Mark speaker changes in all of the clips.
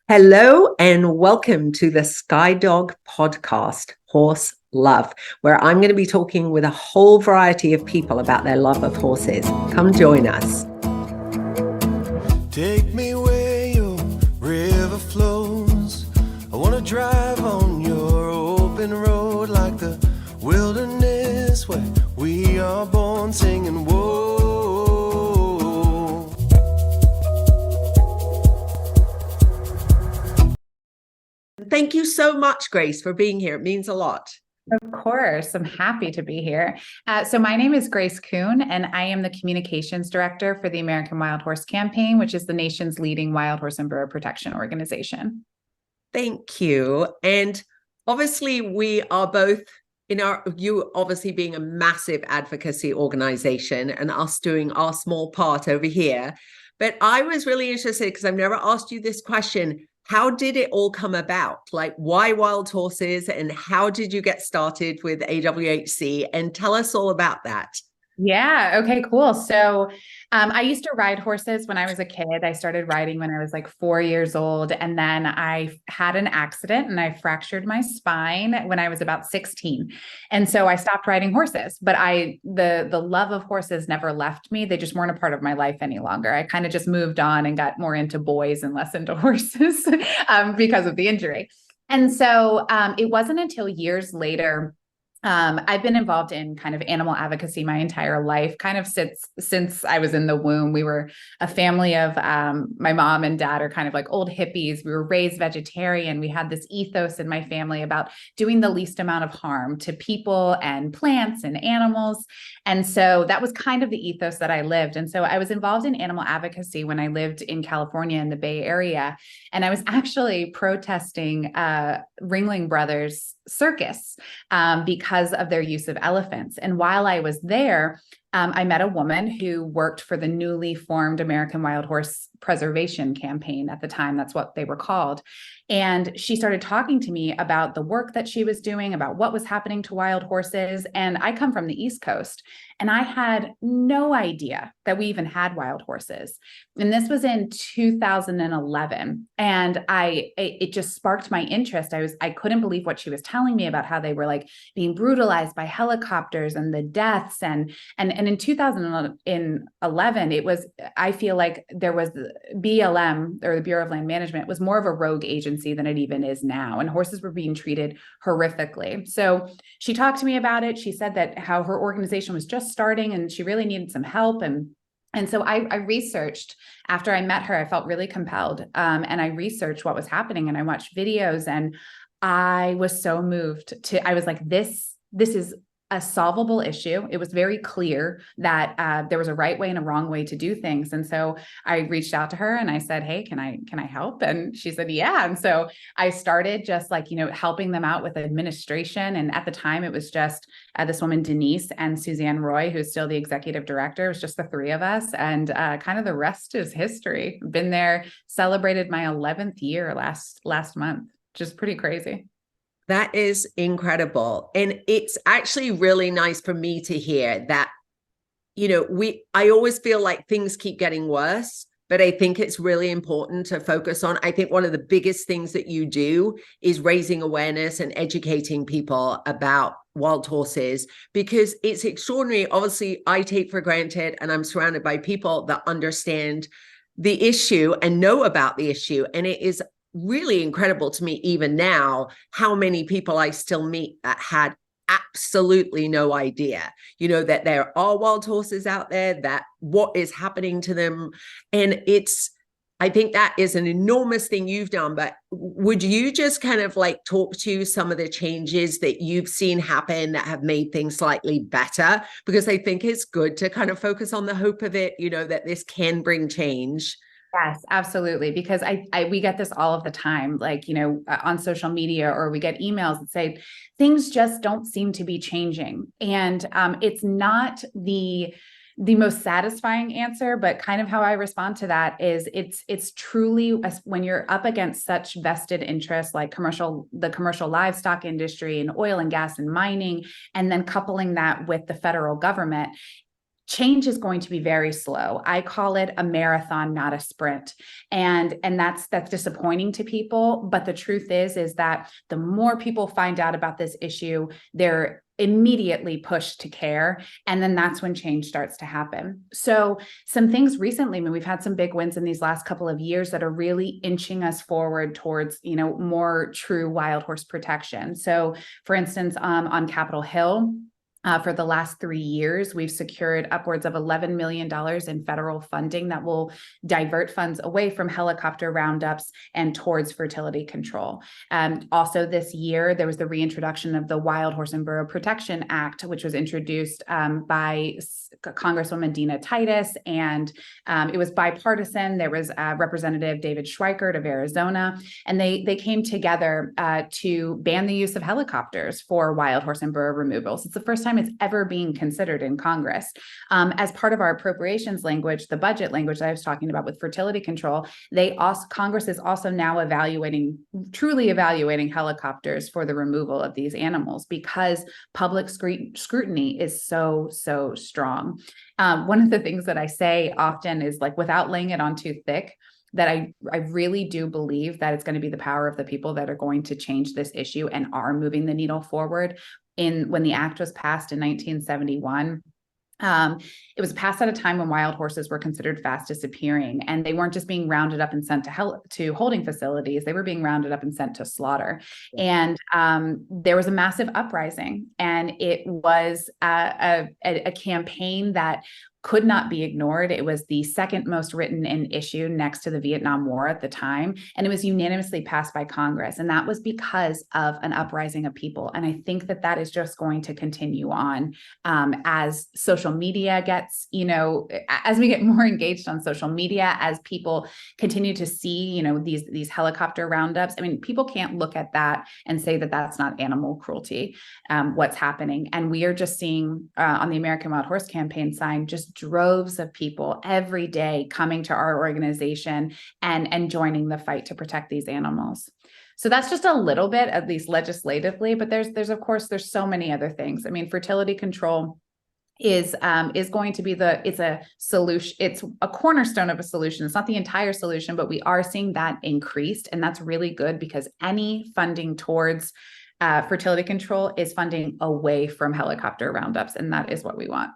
Speaker 1: Hello and welcome to the Sky Dog podcast, Horse Love, where I'm going to be talking with a whole variety of people about their love of horses. Come join us.
Speaker 2: Take me where your river flows. I want to drive on your open road like the wilderness where we are born singing whoa.
Speaker 1: Thank you so much, Grace, for being here. It means a lot.
Speaker 3: Of course, I'm happy to be here. So my name is Grace Kuhn, and I am the communications director for the American Wild Horse Campaign, which is the nation's leading wild horse and burro protection organization.
Speaker 1: Thank you. And obviously, we are both you obviously being a massive advocacy organization and us doing our small part over here. But I was really interested because I've never asked you this question. How did it all come about? Like, why wild horses, and how did you get started with AWHC? And tell us all about that.
Speaker 3: Yeah. Okay, cool. So I used to ride horses when I was a kid. I started riding when I was like 4 years old. And then I had an accident and I fractured my spine when I was about 16. And so I stopped riding horses, but the love of horses never left me. They just weren't a part of my life any longer. I kind of just moved on and got more into boys and less into horses because of the injury. And so it wasn't until years later. I've been involved in kind of animal advocacy my entire life, kind of since I was in the womb. We were a family of my mom and dad are kind of like old hippies. We were raised vegetarian. We had this ethos in my family about doing the least amount of harm to people and plants and animals. And so that was kind of the ethos that I lived. And so I was involved in animal advocacy when I lived in California in the Bay Area. And I was actually protesting Ringling Brothers circus because of their use of elephants. And while I was there, I met a woman who worked for the newly formed American Wild Horse Preservation Campaign at the time. That's what they were called. And she started talking to me about the work that she was doing, about what was happening to wild horses. And I come from the East Coast, and I had no idea that we even had wild horses. And this was in 2011. And it just sparked my interest. I couldn't believe what she was telling me about how they were like being brutalized by helicopters and the deaths. And in 2011, I feel like there was BLM, or the Bureau of Land Management, was more of a rogue agency than it even is now. And horses were being treated horrifically. So she talked to me about it. She said that how her organization was just starting and she really needed some help. And so I researched. After I met her, I felt really compelled. And I researched what was happening, and I watched videos, and I was so moved I was like, this is a solvable issue. It was very clear that there was a right way and a wrong way to do things. And so I reached out to her and I said, hey, can I help? And she said, yeah. And so I started just like, helping them out with administration. And at the time it was just this woman, Denise, and Suzanne Roy, who's still the executive director. It was just the three of us. And kind of the rest is history. Been there, celebrated my 11th year last month, which is pretty crazy.
Speaker 1: That is incredible. And it's actually really nice for me to hear that, I always feel like things keep getting worse, but I think it's really important to focus on. I think one of the biggest things that you do is raising awareness and educating people about wild horses, because it's extraordinary. Obviously, I take for granted, and I'm surrounded by people that understand the issue and know about the issue. And it is really incredible to me, even now, how many people I still meet that had absolutely no idea, that there are wild horses out there, that what is happening to them. And I think that is an enormous thing you've done. But would you just kind of like talk to some of the changes that you've seen happen that have made things slightly better? Because I think it's good to kind of focus on the hope of it, that this can bring change.
Speaker 3: Yes, absolutely. Because we get this all of the time, like, on social media, or we get emails that say things just don't seem to be changing. And it's not the most satisfying answer, but kind of how I respond to that is it's truly, when you're up against such vested interests like the commercial livestock industry and oil and gas and mining, and then coupling that with the federal government, change is going to be very slow. I call it a marathon, not a sprint. And that's disappointing to people. But the truth is that the more people find out about this issue, they're immediately pushed to care. And then that's when change starts to happen. So some things recently, I mean, we've had some big wins in these last couple of years that are really inching us forward towards, more true wild horse protection. So for instance, on Capitol Hill, for the last 3 years, we've secured upwards of $11 million in federal funding that will divert funds away from helicopter roundups and towards fertility control. Also this year, there was the reintroduction of the Wild Horse and Burro Protection Act, which was introduced by Congresswoman Dina Titus, and it was bipartisan. There was Representative David Schweikert of Arizona, and they came together to ban the use of helicopters for wild horse and burro removals. It's the first time it's ever being considered in Congress. As part of our appropriations language, the budget language that I was talking about with fertility control, Congress is also now truly evaluating helicopters for the removal of these animals because public scrutiny is so strong. One of the things that I say often is, like, without laying it on too thick, that I really do believe that it's going to be the power of the people that are going to change this issue and are moving the needle forward. When the act was passed in 1971, it was passed at a time when wild horses were considered fast disappearing, and they weren't just being rounded up and sent to holding facilities. They were being rounded up and sent to slaughter. And there was a massive uprising, and it was a campaign that could not be ignored. It was the second most written in issue next to the Vietnam War at the time, and it was unanimously passed by Congress. And that was because of an uprising of people. And I think that is just going to continue on as social media gets, as we get more engaged on social media, as people continue to see, these helicopter roundups. I mean, people can't look at that and say that that's not animal cruelty, what's happening. And we are just seeing on the American Wild Horse Campaign sign just droves of people every day coming to our organization and joining the fight to protect these animals. So that's just a little bit, at least legislatively, but there's of course, there's so many other things. I mean, fertility control is going to be it's a solution. It's a cornerstone of a solution. It's not the entire solution, but we are seeing that increased. And that's really good because any funding towards fertility control is funding away from helicopter roundups. And that is what we want.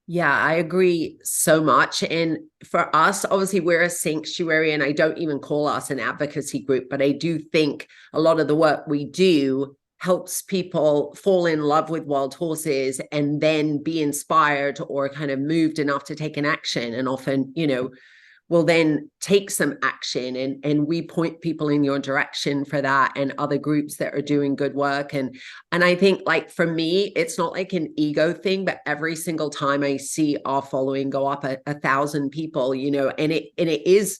Speaker 1: Yeah, I agree so much. And for us, obviously, we're a sanctuary, and I don't even call us an advocacy group, but I do think a lot of the work we do helps people fall in love with wild horses and then be inspired or kind of moved enough to take an action. And often, will then take some action, and we point people in your direction for that, and other groups that are doing good work. And I think, like, for me, it's not like an ego thing, but every single time I see our following go up 1,000 people, and it is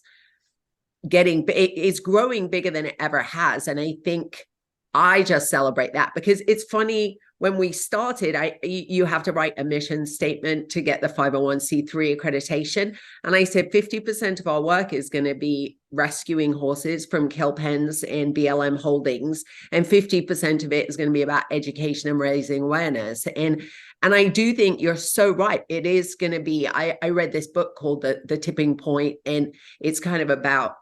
Speaker 1: it's growing bigger than it ever has. And I think I just celebrate that, because it's funny, when we started, you have to write a mission statement to get the 501c3 accreditation. And I said 50% of our work is going to be rescuing horses from kill pens and BLM holdings, and 50% of it is going to be about education and raising awareness. And I do think you're so right. It is going to be, I read this book called The Tipping Point, and it's kind of about,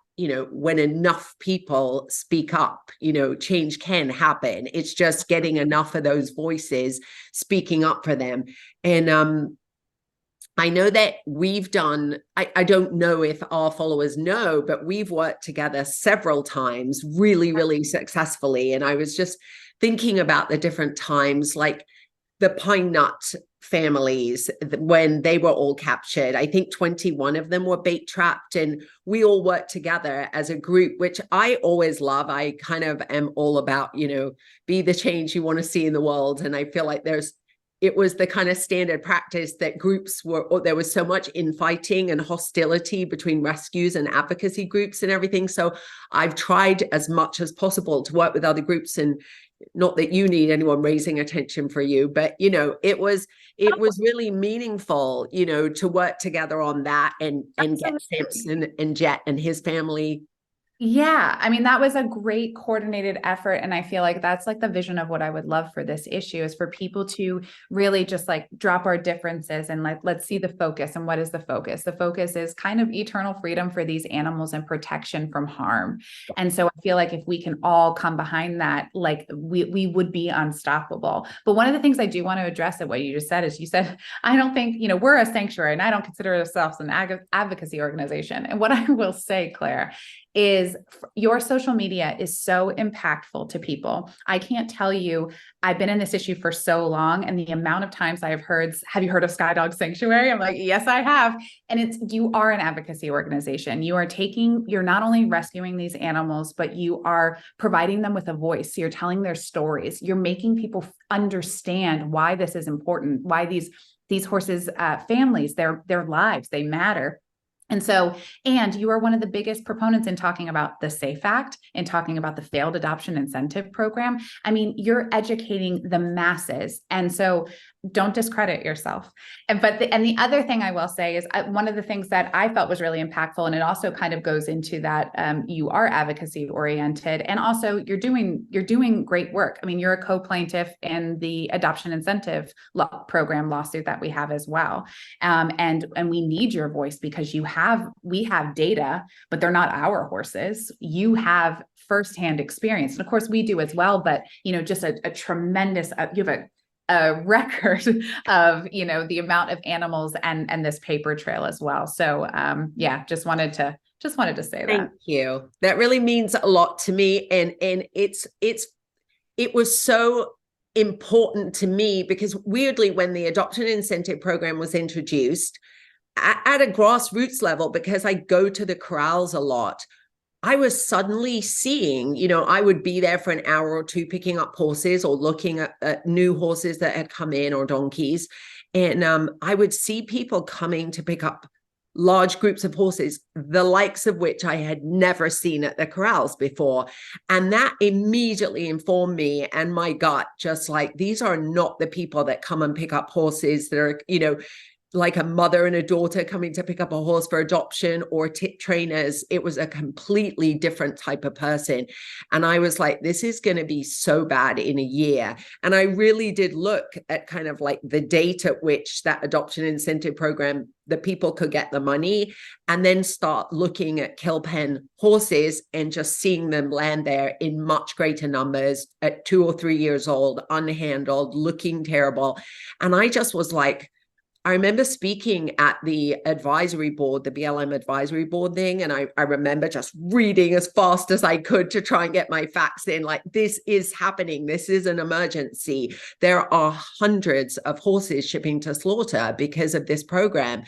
Speaker 1: when enough people speak up, change can happen. It's just getting enough of those voices speaking up for them. And I know that we've done, I don't know if our followers know, but we've worked together several times really, really successfully. And I was just thinking about the different times, like the pine nut families, when they were all captured. I think 21 of them were bait trapped, and we all worked together as a group, which I always love. I kind of am all about, be the change you want to see in the world. And I feel like it was the kind of standard practice that there was so much infighting and hostility between rescues and advocacy groups and everything. So I've tried as much as possible to work with other groups, and not that you need anyone raising attention for you, but it was really meaningful, to work together on that and get Samson and Jet and his family
Speaker 3: Yeah, I mean, that was a great coordinated effort. And I feel like that's like the vision of what I would love for this issue is for people to really just like drop our differences and like, let's see the focus. And what is the focus? The focus is kind of eternal freedom for these animals and protection from harm. And so I feel like if we can all come behind that, like we would be unstoppable. But one of the things I do want to address at what you just said is you said, I don't think, we're a sanctuary and I don't consider ourselves an advocacy organization. And what I will say, Claire, is your social media is so impactful to people. I can't tell you, I've been in this issue for so long, and the amount of times I have heard, have you heard of Skydog Sanctuary? I'm like, yes, I have. And you are an advocacy organization. You're not only rescuing these animals, but you are providing them with a voice. You're telling their stories. You're making people understand why this is important, why these horses, families, their lives, they matter. And you are one of the biggest proponents in talking about the SAFE Act and talking about the failed adoption incentive program. I mean, you're educating the masses. And so don't discredit yourself. And the other thing I will say is one of the things that I felt was really impactful, and it also kind of goes into that you are advocacy oriented, and also you're doing great work. I mean, you're a co-plaintiff in the adoption incentive program lawsuit that we have as well. And we need your voice because we have data, but they're not our horses. You have firsthand experience. And of course we do as well, but just a tremendous, you have a record of, the amount of animals and this paper trail as well. So yeah, just wanted to say that.
Speaker 1: Thank you. That really means a lot to me. And it was so important to me because weirdly, when the adoption incentive program was introduced at a grassroots level, because I go to the corrals a lot, I was suddenly seeing, I would be there for an hour or two picking up horses or looking at new horses that had come in or donkeys. And I would see people coming to pick up large groups of horses, the likes of which I had never seen at the corrals before. And that immediately informed me and my gut, just like, these are not the people that come and pick up horses that are, like a mother and a daughter coming to pick up a horse for adoption or tip trainers. It was a completely different type of person. And I was like, this is going to be so bad in a year. And I really did look at kind of like the date at which that adoption incentive program, the people could get the money, and then start looking at kill pen horses and just seeing them land there in much greater numbers at 2 or 3 years old, unhandled, looking terrible. And I just was like, I remember speaking at the advisory board, the BLM advisory board thing. And I remember just reading as fast as I could to try and get my facts in, like, this is happening. This is an emergency. There are hundreds of horses shipping to slaughter because of this program.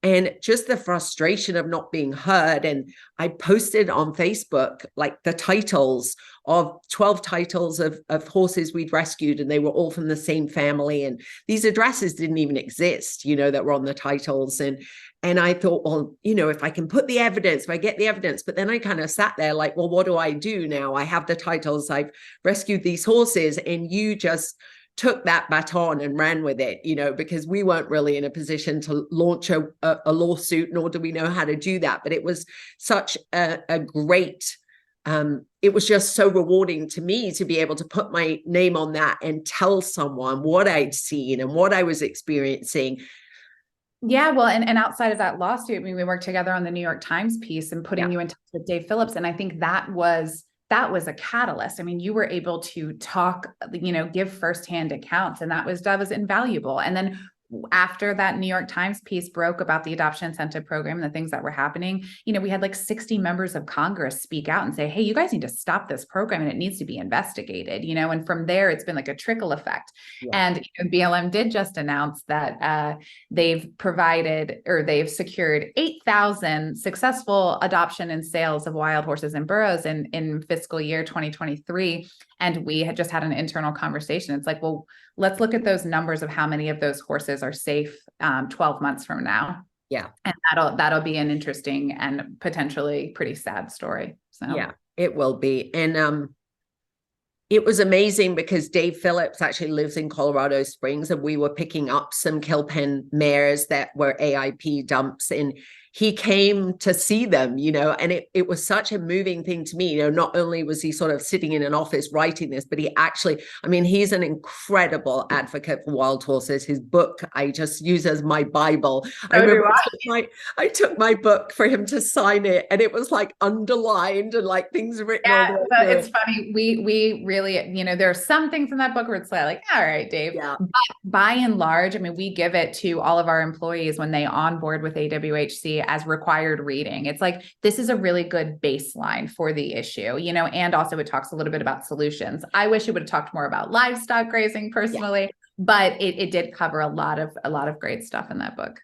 Speaker 1: And just the frustration of not being heard. And I posted on Facebook, like the titles of 12 titles of horses we'd rescued, and they were all from the same family. And these addresses didn't even exist, that were on the titles. And I thought, well, if I can put the evidence, if I get the evidence, but then I kind of sat there like, well, what do I do now? I have the titles, I've rescued these horses, and you just took that baton and ran with it, because we weren't really in a position to launch a lawsuit, nor do we know how to do that. But it was such a great, it was just so rewarding to me to be able to put my name on that and tell someone what I'd seen and what I was experiencing.
Speaker 3: Yeah, well, and outside of that lawsuit, I mean, we worked together on the New York Times piece and putting you in touch with Dave Phillips. And I think that was a catalyst. I mean, you were able to talk, give firsthand accounts, and that was invaluable. And then after that New York Times piece broke about the adoption incentive program and the things that were happening, we had like 60 members of Congress speak out and say, hey, you guys need to stop this program and it needs to be investigated, and from there, it's been like a trickle effect. Yeah. And BLM did just announce that they've secured 8,000 successful adoption and sales of wild horses and burros in fiscal year 2023. And we had just had an internal conversation. It's like, well, let's look at those numbers of how many of those horses are safe 12 months from now.
Speaker 1: Yeah.
Speaker 3: And that'll be an interesting and potentially pretty sad story. So
Speaker 1: yeah, it will be. And it was amazing because Dave Phillips actually lives in Colorado Springs, and we were picking up some kill pen mares that were AIP dumps. And he came to see them, and it was such a moving thing to me. Not only was he sort of sitting in an office writing this, but he actually, he's an incredible advocate for wild horses. His book, I just use as my Bible. I remember I took my book for him to sign it, and it was like underlined and like things written all the way through.
Speaker 3: It's funny. We really, there are some things in that book where it's like, all right, Dave.
Speaker 1: Yeah.
Speaker 3: But by and large, we give it to all of our employees when they onboard with AWHC as required reading. It's like, this is a really good baseline for the issue, and also it talks a little bit about solutions. I wish it would have talked more about livestock grazing personally, but it did cover a lot of great stuff in that book.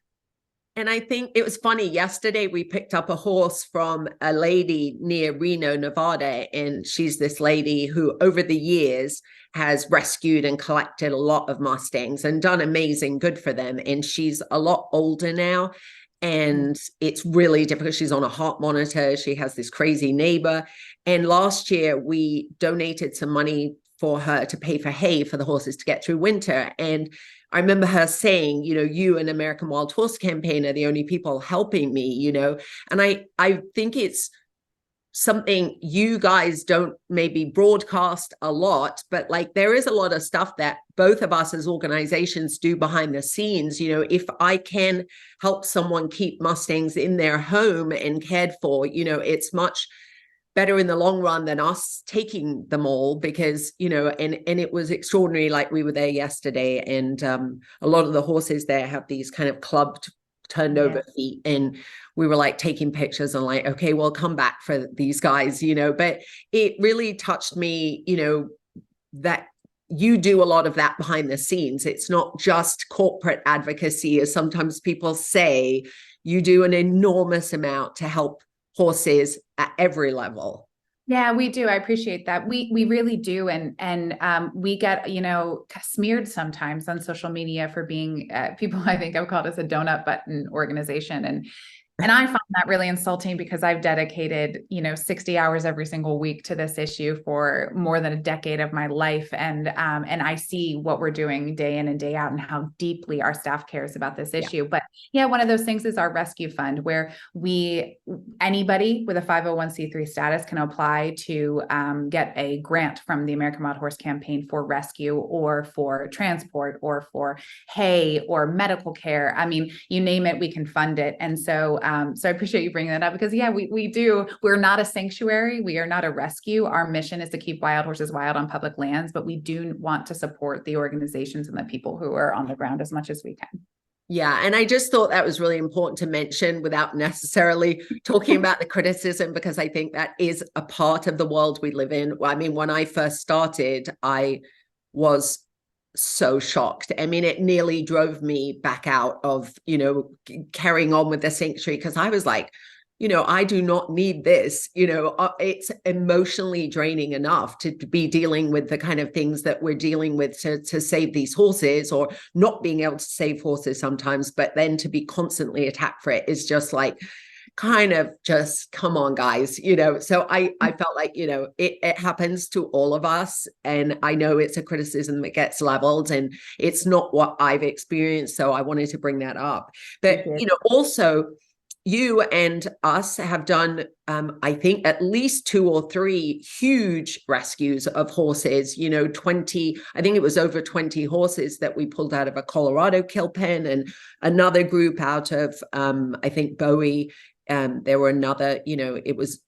Speaker 1: And I think it was funny. Yesterday, we picked up a horse from a lady near Reno, Nevada. And she's this lady who over the years has rescued and collected a lot of Mustangs and done amazing good for them. And she's a lot older now. And it's really difficult. She's on a heart monitor. She has this crazy neighbor. And last year, we donated some money for her to pay for hay for the horses to get through winter. And I remember her saying, you and American Wild Horse Campaign are the only people helping me, and I think it's something you guys don't maybe broadcast a lot, but like there is a lot of stuff that both of us as organizations do behind the scenes. If I can help someone keep Mustangs in their home and cared for, it's much better in the long run than us taking them all, because and it was extraordinary. Like we were there yesterday, and a lot of the horses there have these kind of clubbed turned over feet, and we were like taking pictures and like, okay, we'll come back for these guys, but it really touched me, that you do a lot of that behind the scenes. It's not just corporate advocacy, as sometimes people say. You do an enormous amount to help horses at every level.
Speaker 3: Yeah, we do. I appreciate that. We really do. And we get, smeared sometimes on social media for being people, I think I've called us a donut button organization. And I find that really insulting, because I've dedicated, 60 hours every single week to this issue for more than a decade of my life. And I see what we're doing day in and day out and how deeply our staff cares about this issue. But yeah, one of those things is our rescue fund, where anybody with a 501c3 status can apply to get a grant from the American Wild Horse Campaign for rescue, or for transport, or for hay, or medical care. You name it, we can fund it. And so I appreciate you bringing that up, because we do. We're not a sanctuary. We are not a rescue. Our mission is to keep wild horses wild on public lands, but we do want to support the organizations and the people who are on the ground as much as we can.
Speaker 1: Yeah. And I just thought that was really important to mention without necessarily talking about the criticism, because I think that is a part of the world we live in. When I first started, I was so shocked. It nearly drove me back out of, carrying on with the sanctuary, because I was like, I do not need this. It's emotionally draining enough to be dealing with the kind of things that we're dealing with to save these horses, or not being able to save horses sometimes, but then to be constantly attacked for it is just like, kind of just, come on, guys, so I felt like, it happens to all of us. And I know it's a criticism that gets leveled, and it's not what I've experienced. So I wanted to bring that up. But, also you and us have done, I think, at least 2 or 3 huge rescues of horses, 20, I think it was over 20 horses that we pulled out of a Colorado kill pen, and another group out of, I think, Bowie. There were another, it was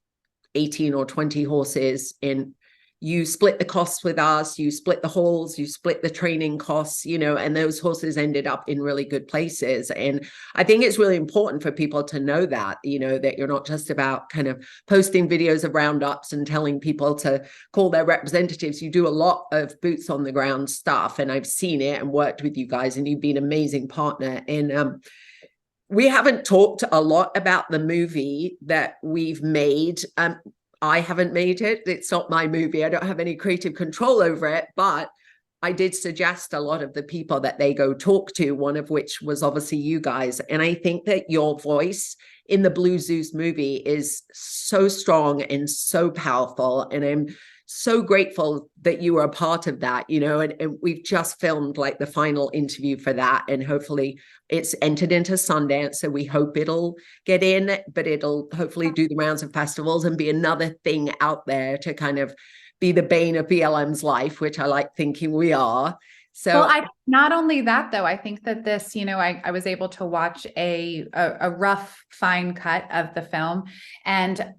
Speaker 1: 18 or 20 horses, and you split the costs with us, you split the hauls, you split the training costs, and those horses ended up in really good places. And I think it's really important for people to know that, that you're not just about kind of posting videos of roundups and telling people to call their representatives. You do a lot of boots on the ground stuff, and I've seen it and worked with you guys, and you've been an amazing partner. And we haven't talked a lot about the movie that we've made. I haven't made it. It's not my movie. I don't have any creative control over it, but I did suggest a lot of the people that they go talk to, one of which was obviously you guys. And I think that your voice in the Blue Zeus movie is so strong and so powerful. And I'm so grateful that you were a part of that, you know, and we've just filmed like the final interview for that. And hopefully it's entered into Sundance. So we hope it'll get in, but it'll hopefully do the rounds of festivals and be another thing out there to kind of be the bane of BLM's life, which I like thinking we are. So
Speaker 3: well, not only that though, I think that this, you know, I was able to watch a rough, fine cut of the film, and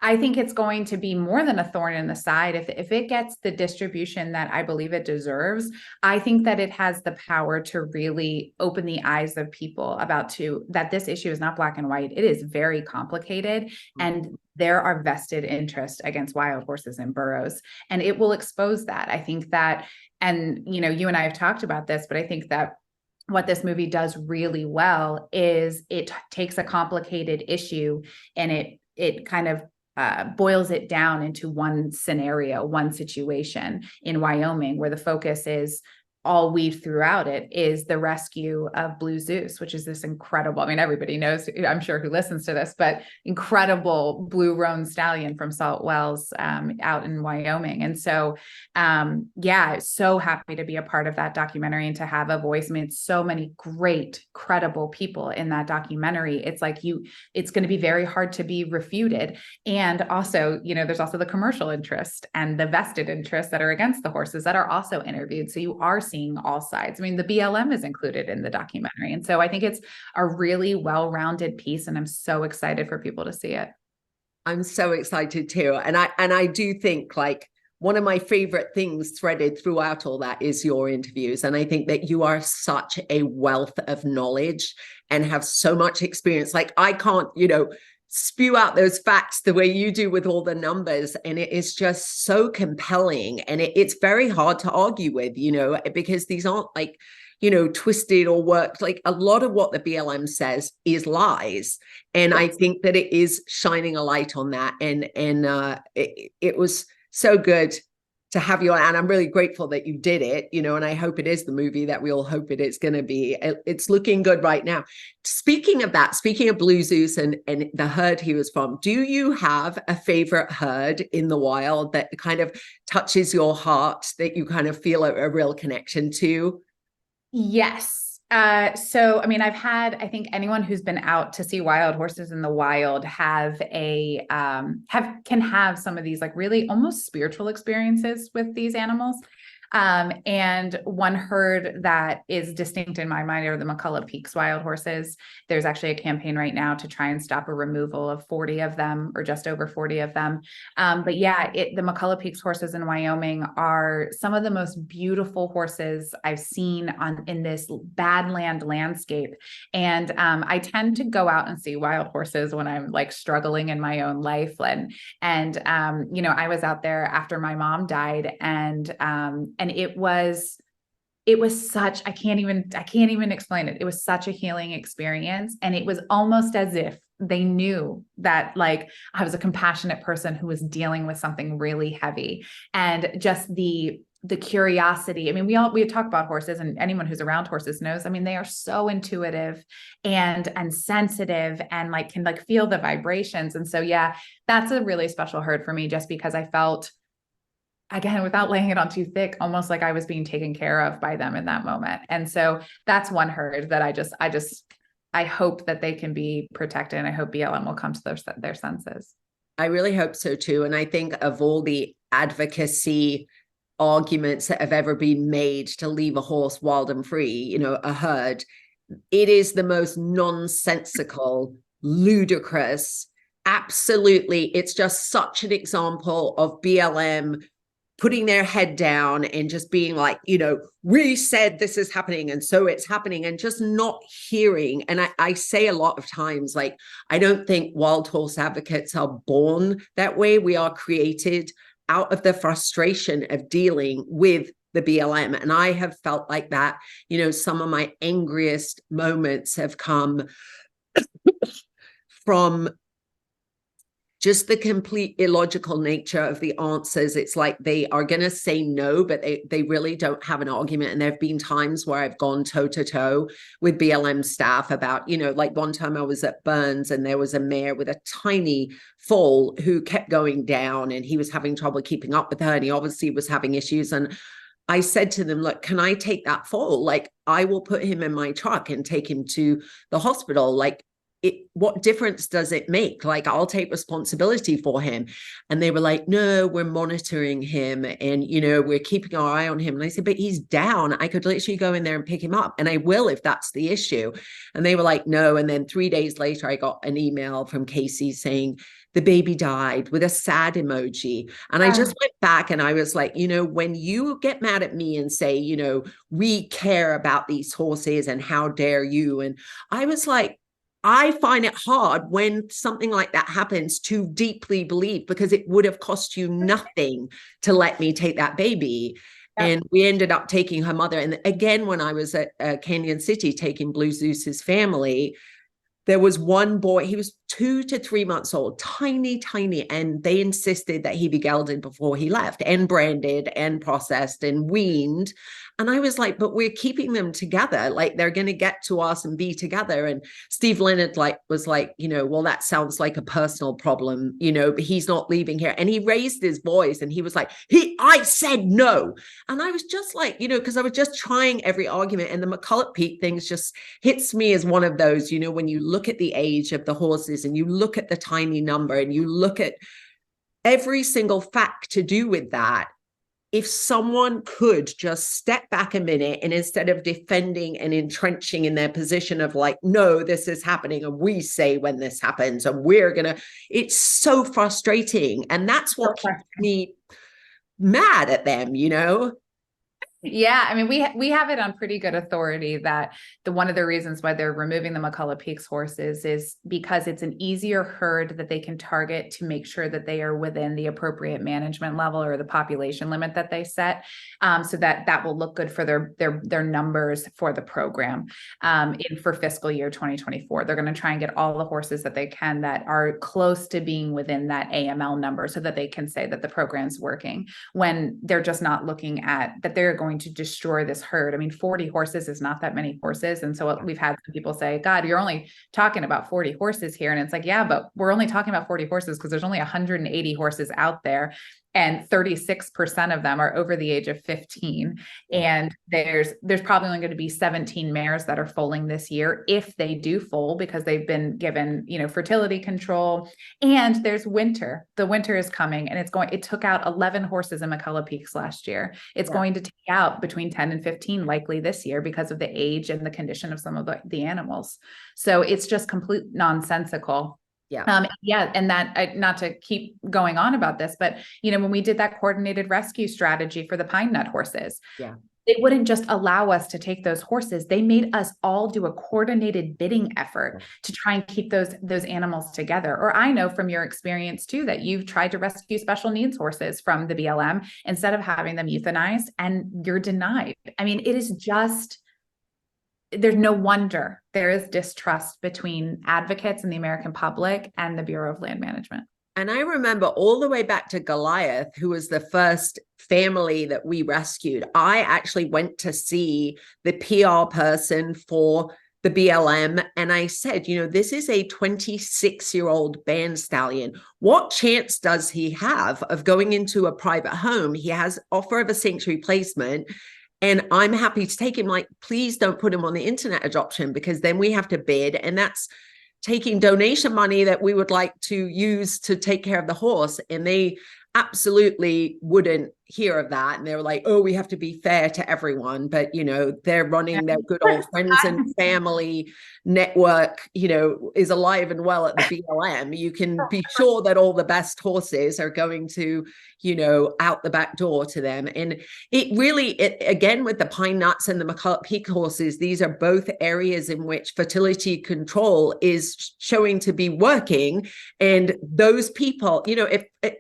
Speaker 3: I think it's going to be more than a thorn in the side. If it gets the distribution that I believe it deserves, I think that it has the power to really open the eyes of people that this issue is not black and white. It is very complicated, and there are vested interests against wild horses and burros, and it will expose that. I think that, and you know, you and I have talked about this, but I think that what this movie does really well is it takes a complicated issue and it kind of boils it down into one scenario, one situation in Wyoming, where the focus is all weaved throughout it is the rescue of Blue Zeus, which is this incredible, I mean, everybody knows, I'm sure, who listens to this, but incredible blue roan stallion from Salt Wells out in Wyoming. And so, yeah, so happy to be a part of that documentary and to have a voice. I mean, it's so many great, credible people in that documentary. It's like it's going to be very hard to be refuted. And also, you know, there's also the commercial interest and the vested interests that are against the horses that are also interviewed. So you are seeing all sides. I mean, the BLM is included in the documentary. And so I think it's a really well-rounded piece, and I'm so excited for people to see it.
Speaker 1: I'm so excited too. And I do think like one of my favorite things threaded throughout all that is your interviews. And I think that you are such a wealth of knowledge and have so much experience. Like I can't, you know, spew out those facts the way you do with all the numbers, and it is just so compelling, and it's very hard to argue with, you know, because these aren't like, you know, twisted or worked. Like a lot of what the BLM says is lies, and I think that it is shining a light on that, and it was so good to have you on, and I'm really grateful that you did it, you know, and I hope it is the movie that we all hope it's going to be. It's looking good right now. Speaking of that, speaking of Blue Zeus and the herd he was from, do you have a favorite herd in the wild that kind of touches your heart, that you kind of feel a real connection to?
Speaker 3: Yes. So, I mean, I think anyone who's been out to see wild horses in the wild can have some of these like really almost spiritual experiences with these animals. And one herd that is distinct in my mind are the McCullough Peaks wild horses. There's actually a campaign right now to try and stop a removal of 40 of them, or just over 40 of them. But yeah, the McCullough Peaks horses in Wyoming are some of the most beautiful horses I've seen in this badland landscape. And I tend to go out and see wild horses when I'm like struggling in my own life. And you know, I was out there after my mom died, and it was such, I can't even explain it. It was such a healing experience. And it was almost as if they knew that like I was a compassionate person who was dealing with something really heavy, and just the curiosity. I mean, we talk about horses, and anyone who's around horses knows, I mean, they are so intuitive and sensitive, and like can like feel the vibrations. And so, yeah, that's a really special herd for me, just because I felt, again, without laying it on too thick, almost like I was being taken care of by them in that moment. And so that's one herd that I hope that they can be protected, and I hope BLM will come to their senses.
Speaker 1: I really hope so too. And I think of all the advocacy arguments that have ever been made to leave a horse wild and free, you know, a herd, it is the most nonsensical, ludicrous, absolutely. It's just such an example of BLM putting their head down and just being like, you know, we said this is happening, and so it's happening, and just not hearing. And I say a lot of times, like, I don't think wild horse advocates are born that way. We are created out of the frustration of dealing with the BLM. And I have felt like that, you know, some of my angriest moments have come from just the complete illogical nature of the answers. It's like they are going to say no, but they really don't have an argument. And there have been times where I've gone toe to toe with BLM staff about, like one time I was at Burns and there was a mare with a tiny foal who kept going down and he was having trouble keeping up with her. And he obviously was having issues. And I said to them, look, can I take that foal? Like, I will put him in my truck and take him to the hospital. Like, what difference does it make? Like, I'll take responsibility for him. And they were like, no, we're monitoring him and, we're keeping our eye on him. And I said, but he's down. I could literally go in there and pick him up. And I will, if that's the issue. And they were like, no. And then 3 days later, I got an email from Casey saying the baby died with a sad emoji. And I just went back and I was like, when you get mad at me and say, we care about these horses and how dare you? And I was like, I find it hard when something like that happens to deeply believe, because it would have cost you nothing to let me take that baby. Yep. And we ended up taking her mother. And again, when I was at Canyon City taking Blue Zeus's family, there was one boy, he was 2 to 3 months old, tiny, and they insisted that he be gelded before he left and branded and processed and weaned. And I was like, but we're keeping them together. Like, they're going to get to us and be together. And Steve Leonard was like, well, that sounds like a personal problem, but he's not leaving here. And he raised his voice and he was like, I said no. And I was just like, because I was just trying every argument. And the McCulloch Peak things just hits me as one of those, when you look at the age of the horses and you look at the tiny number and you look at every single fact to do with that. If someone could just step back a minute and instead of defending and entrenching in their position of like, no, this is happening and we say when this happens and it's so frustrating. And that's what keeps me mad at them,
Speaker 3: Yeah, I mean, we have it on pretty good authority that one of the reasons why they're removing the McCulloch Peaks horses is because it's an easier herd that they can target to make sure that they are within the appropriate management level or the population limit that they set, so that will look good for their numbers for the program for fiscal year 2024. They're going to try and get all the horses that they can that are close to being within that AML number so that they can say that the program's working, when they're just not looking at that they're going to destroy this herd. I mean, 40 horses is not that many horses. And so we've had some people say, God, you're only talking about 40 horses here. And it's like, yeah, but we're only talking about 40 horses because there's only 180 horses out there. And 36% of them are over the age of 15. And there's probably only going to be 17 mares that are foaling this year, if they do foal, because they've been given, fertility control. And there's winter. The winter is coming, and it took out 11 horses in McCulloch Peaks last year. It's going to take out between 10 and 15 likely this year because of the age and the condition of some of the animals. So it's just complete nonsensical. And that, not to keep going on about this, but, when we did that coordinated rescue strategy for the pine nut horses, they wouldn't just allow us to take those horses. They made us all do a coordinated bidding effort to try and keep those animals together. Or I know from your experience too, that you've tried to rescue special needs horses from the BLM instead of having them euthanized, and you're denied. I mean, it is just, there's no wonder there is distrust between advocates and the American public and the Bureau of Land Management.
Speaker 1: And I remember all the way back to Goliath, who was the first family that we rescued. I actually went to see the PR person for the BLM. And I said, this is a 26-year-old band stallion. What chance does he have of going into a private home? He has offer of a sanctuary placement. And I'm happy to take him. Like, please don't put him on the internet adoption, because then we have to bid. And that's taking donation money that we would like to use to take care of the horse. And they absolutely wouldn't hear of that. And they were like, oh, we have to be fair to everyone. But, they're running their good old friends and family network, is alive and well at the BLM. You can be sure that all the best horses are going to, out the back door to them. And it really, again, with the pine nuts and the McCulloch Peak horses, these are both areas in which fertility control is showing to be working. And those people,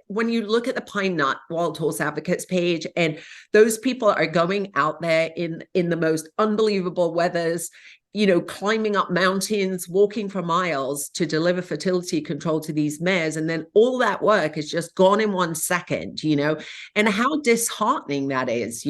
Speaker 1: when you look at the pine nut wild horse advocates page, and those people are going out there in the most unbelievable weathers, climbing up mountains, walking for miles to deliver fertility control to these mares. And then all that work is just gone in 1 second, and how disheartening that is.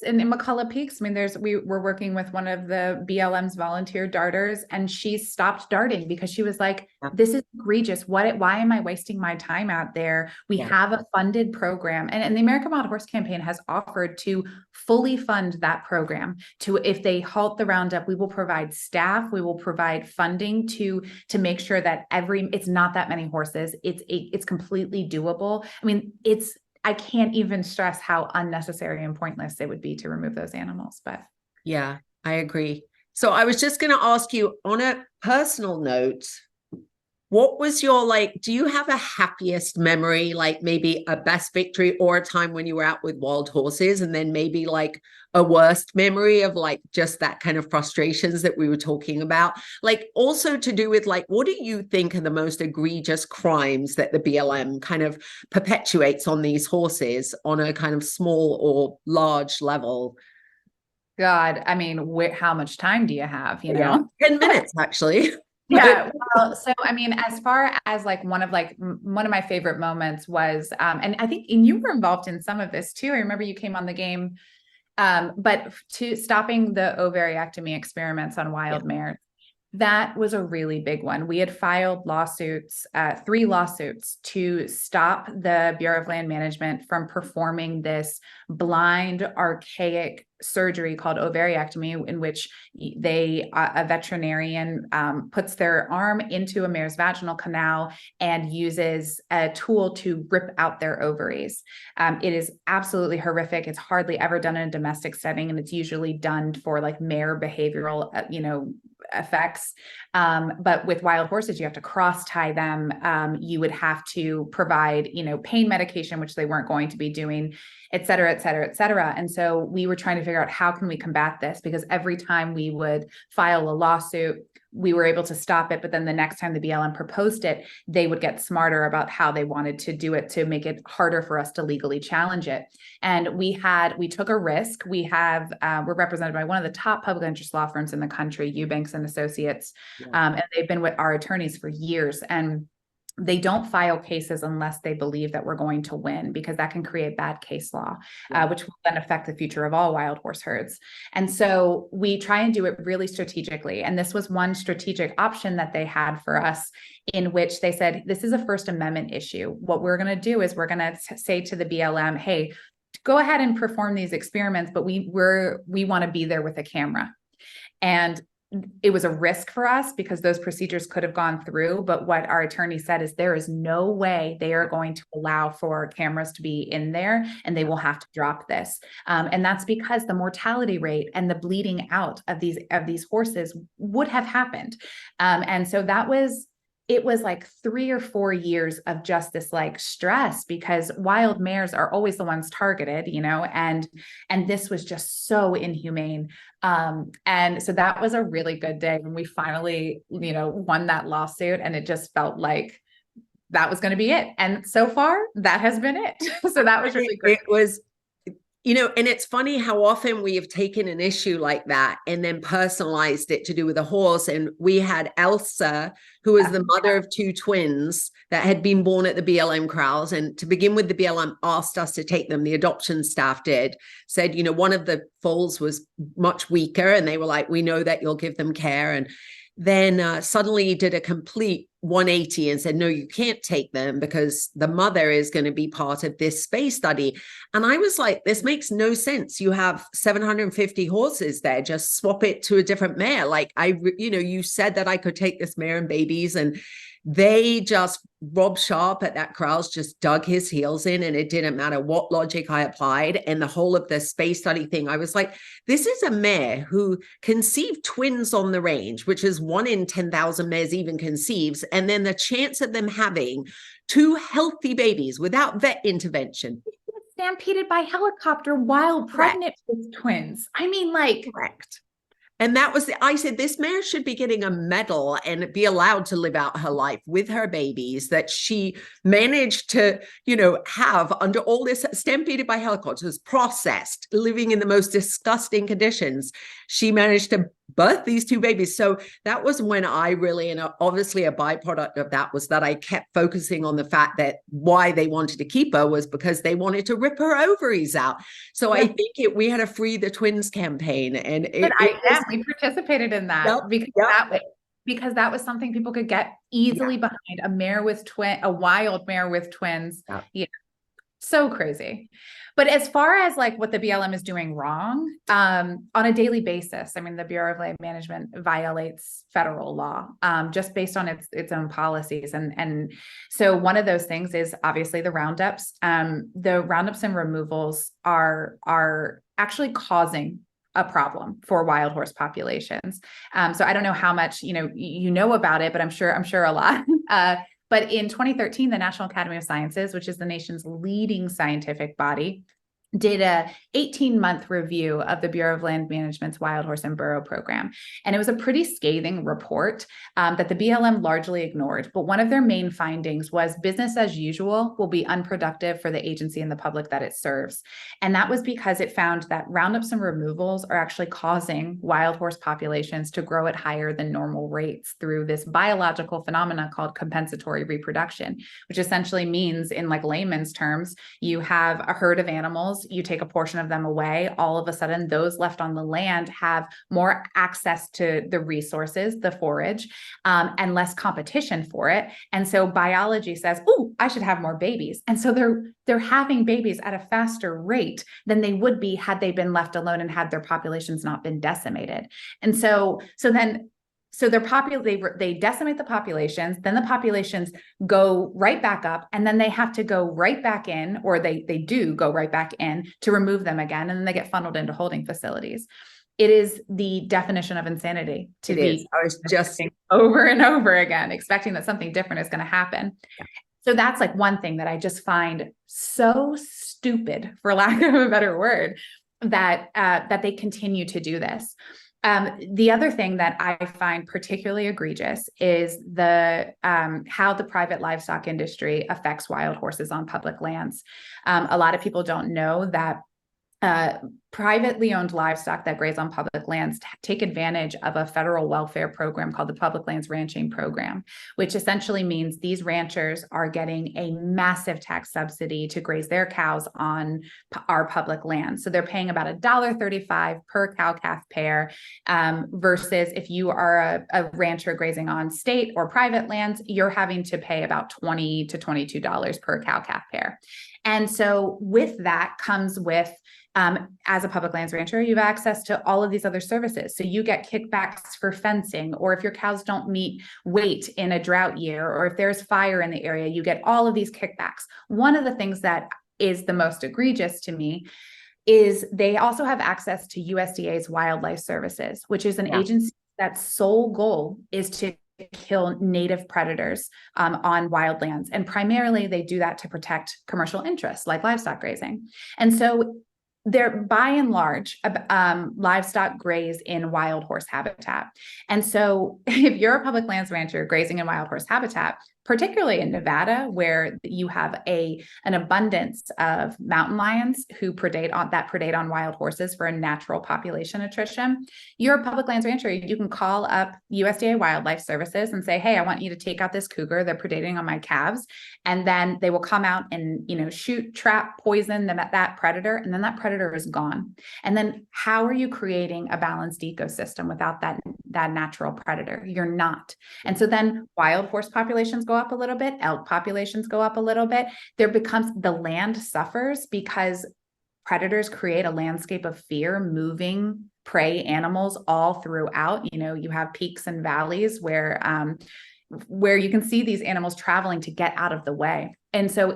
Speaker 3: And in McCullough Peaks, I mean, we were working with one of the BLM's volunteer darters, and she stopped darting because she was like, this is egregious. Why am I wasting my time out there? We have a funded program. And the American Wild Horse Campaign has offered to fully fund that program. If they halt the roundup, we will provide staff, we will provide funding to make sure that it's not that many horses. It's completely doable. I mean, I can't even stress how unnecessary and pointless it would be to remove those animals. But
Speaker 1: yeah, I agree. So I was just going to ask you, on a personal note, what was your, do you have a happiest memory, like maybe a best victory or a time when you were out with wild horses, and then maybe a worst memory of just that kind of frustrations that we were talking about? Also to do with what do you think are the most egregious crimes that the BLM kind of perpetuates on these horses on a kind of small or large level?
Speaker 3: God, I mean, how much time do you have,
Speaker 1: 10 minutes, actually.
Speaker 3: Yeah. Well, so, I mean, as far as one of my favorite moments was, and I think, and you were involved in some of this too. I remember you came on the game, but to stopping the ovariectomy experiments on wild mares. That was a really big one. We had filed lawsuits, 3 lawsuits to stop the Bureau of Land Management from performing this blind, archaic surgery called ovariectomy, in which a veterinarian puts their arm into a mare's vaginal canal and uses a tool to rip out their ovaries. It is absolutely horrific. It's hardly ever done in a domestic setting, and it's usually done for mare behavioral, effects. But with wild horses, you have to cross tie them. You would have to provide, pain medication, which they weren't going to be doing, et cetera, et cetera, et cetera. And so we were trying to figure out, how can we combat this? Because every time we would file a lawsuit, we were able to stop it. But then the next time the BLM proposed it, they would get smarter about how they wanted to do it to make it harder for us to legally challenge it. And we took a risk. We're represented by one of the top public interest law firms in the country, Eubanks and Associates. And they've been with our attorneys for years. And they don't file cases unless they believe that we're going to win, because that can create bad case law, which will then affect the future of all wild horse herds. And so we try and do it really strategically. And this was one strategic option that they had for us, in which they said, this is a First Amendment issue. What we're going to do is we're going to say to the BLM, hey, go ahead and perform these experiments, but we want to be there with a camera. And it was a risk for us because those procedures could have gone through. But what our attorney said is, there is no way they are going to allow for cameras to be in there, and they will have to drop this. And that's because the mortality rate and the bleeding out of these horses would have happened. And so it was 3 or 4 years of just this stress, because wild mares are always the ones targeted, and this was just so inhumane. And so that was a really good day when we finally, won that lawsuit, and it just felt like that was going to be it. And so far that has been it. So that was really great.
Speaker 1: It was, and it's funny how often we have taken an issue like that and then personalized it to do with a horse. And we had Elsa, who was the mother of 2 twins that had been born at the BLM corrals. And to begin with, the BLM asked us to take them. The adoption staff said, one of the foals was much weaker. And they were like, we know that you'll give them care. And then suddenly did a complete 180 and said, no, you can't take them because the mother is going to be part of this space study. And I was like, this makes no sense. You have 750 horses there. Just swap it to a different mare. You said that I could take this mare and babies, and they just, Rob Sharp at that corrals just dug his heels in, and it didn't matter what logic I applied. And the whole of the space study thing, I was like, this is a mare who conceived twins on the range, which is 1 in 10,000 mares even conceives. And then the chance of them having 2 healthy babies without vet intervention.
Speaker 3: Stampeded by helicopter while pregnant with twins. I mean,
Speaker 1: correct. And that was, I said, this mare should be getting a medal and be allowed to live out her life with her babies that she managed to, have under all this, stampeded by helicopters, processed, living in the most disgusting conditions. She managed to birth these two babies. So that was when I really, and obviously a byproduct of that was that I kept focusing on the fact that why they wanted to keep her was because they wanted to rip her ovaries out. So I think we had a Free the Twins campaign, and
Speaker 3: we participated in that because that was something people could get easily behind. A wild mare with twins. Yeah. So crazy. But as far as like what the BLM is doing wrong, on a daily basis, I mean, the Bureau of Land Management violates federal law, just based on its own policies. And so one of those things is obviously the roundups. The roundups and removals are actually causing a problem for wild horse populations. So I don't know how much, you know about it, but I'm sure a lot. But in 2013, the National Academy of Sciences, which is the nation's leading scientific body, did a 18-month review of the Bureau of Land Management's Wild Horse and Burro program. And it was a pretty scathing report that the BLM largely ignored. But one of their main findings was business as usual will be unproductive for the agency and the public that it serves. And that was because it found that roundups and removals are actually causing wild horse populations to grow at higher than normal rates through this biological phenomena called compensatory reproduction, which essentially means, in like layman's terms, you have a herd of animals, you take a portion of them away, all of a sudden those left on the land have more access to the resources, the forage, and less competition for it. And so biology says, oh, I should have more babies. And so they're having babies at a faster rate than they would be had they been left alone and had their populations not been decimated. And so they decimate the populations, then the populations go right back up, and then they have to go right back in, or they do go right back in to remove them again, and then they get funneled into holding facilities. It is the definition of insanity to be
Speaker 1: I was just
Speaker 3: over and over again, expecting that something different is going to happen. Yeah. So that's like one thing that I just find so stupid, for lack of a better word, that they continue to do this. The other thing that I find particularly egregious is how the private livestock industry affects wild horses on public lands. A lot of people don't know that privately owned livestock that graze on public lands take advantage of a federal welfare program called the Public Lands Ranching Program, which essentially means these ranchers are getting a massive tax subsidy to graze their cows on our public land. So they're paying about $1.35 per cow-calf pair, versus if you are a rancher grazing on state or private lands, you're having to pay about $20 to $22 per cow-calf pair. And so with that comes with, as a public lands rancher, you have access to all of these other services. So you get kickbacks for fencing, or if your cows don't meet weight in a drought year, or if there's fire in the area, you get all of these kickbacks. One of the things that is the most egregious to me is they also have access to USDA's Wildlife Services, which is an agency that's sole goal is to kill native predators on wildlands. And primarily they do that to protect commercial interests like livestock grazing. And so they're by and large, livestock graze in wild horse habitat. And so if you're a public lands rancher grazing in wild horse habitat, particularly in Nevada, where you have an abundance of mountain lions who predate on wild horses for a natural population attrition, you're a public lands rancher. You can call up USDA Wildlife Services and say, hey, I want you to take out this cougar. They're predating on my calves. And then they will come out and, shoot, trap, poison that predator. And then that predator is gone. And then how are you creating a balanced ecosystem without that natural predator? You're not. And so then wild horse populations go up a little bit, elk populations go up a little bit. The land suffers because predators create a landscape of fear, moving prey animals all throughout. You have peaks and valleys where you can see these animals traveling to get out of the way. And so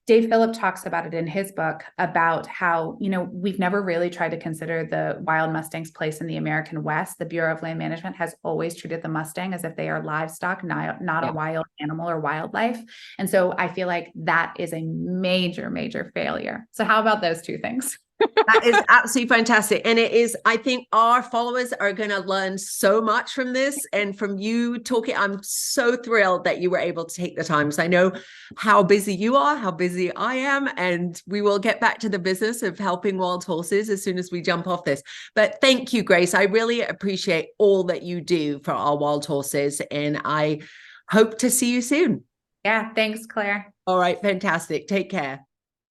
Speaker 3: Dave Phillip talks about it in his book about how, we've never really tried to consider the wild Mustang's place in the American West. The Bureau of Land Management has always treated the Mustang as if they are livestock, not a wild animal or wildlife. And so I feel like that is a major, major failure. So how about those two things?
Speaker 1: That is absolutely fantastic. And it is, I think our followers are going to learn so much from this and from you talking. I'm so thrilled that you were able to take the time. So I know how busy you are, how busy I am, and we will get back to the business of helping wild horses as soon as we jump off this. But thank you, Grace. I really appreciate all that you do for our wild horses. And I hope to see you soon.
Speaker 3: Yeah, thanks, Claire.
Speaker 1: All right, fantastic. Take care.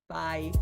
Speaker 1: Bye.